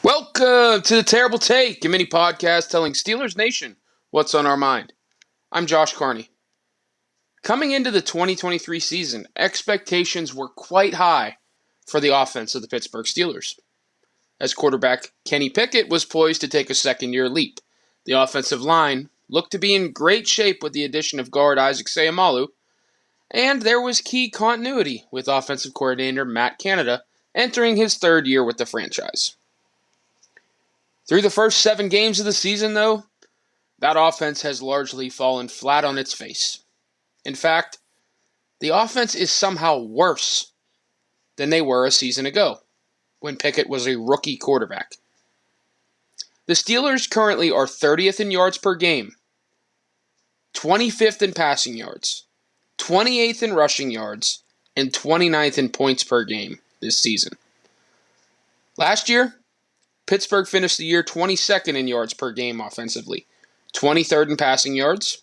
Welcome to the Terrible Take, a mini podcast telling Steelers Nation what's on our mind. I'm Josh Carney. Coming into the 2023 season, expectations were quite high for the offense of the Pittsburgh Steelers. As quarterback Kenny Pickett was poised to take a second-year leap, the offensive line looked to be in great shape with the addition of guard Isaac Seumalo, and there was key continuity with offensive coordinator Matt Canada entering his third year with the franchise. Through the first 7 games of the season, though, that offense has largely fallen flat on its face. In fact, the offense is somehow worse than they were a season ago, when Pickett was a rookie quarterback. The Steelers currently are 30th in yards per game, 25th in passing yards, 28th in rushing yards, and 29th in points per game this season. Last year, Pittsburgh finished the year 22nd in yards per game offensively, 23rd in passing yards,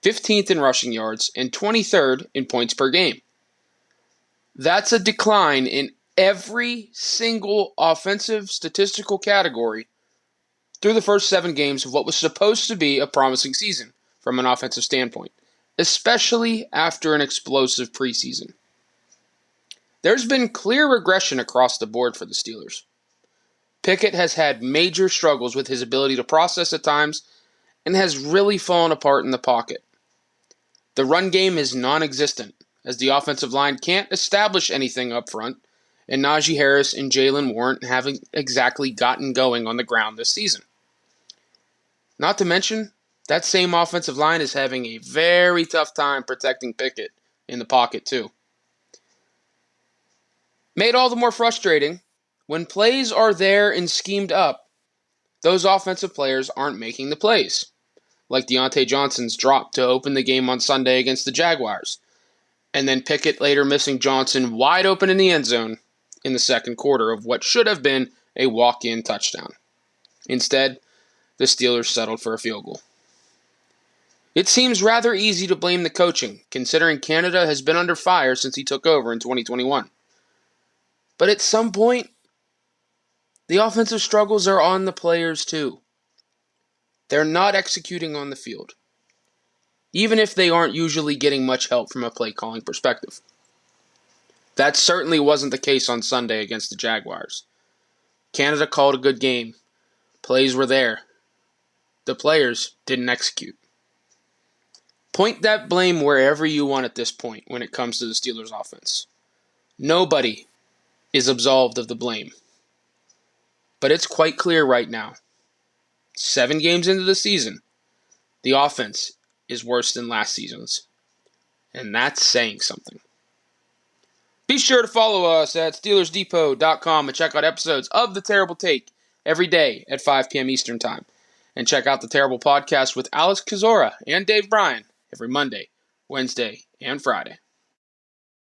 15th in rushing yards, and 23rd in points per game. That's a decline in every single offensive statistical category through the first 7 games of what was supposed to be a promising season from an offensive standpoint, especially after an explosive preseason. There's been clear regression across the board for the Steelers. Pickett has had major struggles with his ability to process at times and has really fallen apart in the pocket. The run game is non-existent, as the offensive line can't establish anything up front, and Najee Harris and Jalen Warren haven't exactly gotten going on the ground this season. Not to mention, that same offensive line is having a very tough time protecting Pickett in the pocket too. Made all the more frustrating, when plays are there and schemed up, those offensive players aren't making the plays, like Deontay Johnson's drop to open the game on Sunday against the Jaguars, and then Pickett later missing Johnson wide open in the end zone in the second quarter of what should have been a walk-in touchdown. Instead, the Steelers settled for a field goal. It seems rather easy to blame the coaching, considering Canada has been under fire since he took over in 2021. But at some point, the offensive struggles are on the players too. They're not executing on the field, even if they aren't usually getting much help from a play calling perspective. That certainly wasn't the case on Sunday against the Jaguars. Canada called a good game. Plays were there. The players didn't execute. Point that blame wherever you want at this point when it comes to the Steelers' offense. Nobody is absolved of the blame. But it's quite clear right now, 7 games into the season, the offense is worse than last season's. And that's saying something. Be sure to follow us at SteelersDepot.com and check out episodes of The Terrible Take every day at 5 p.m. Eastern Time. And check out The Terrible Podcast with Alex Kozora and Dave Bryan every Monday, Wednesday, and Friday.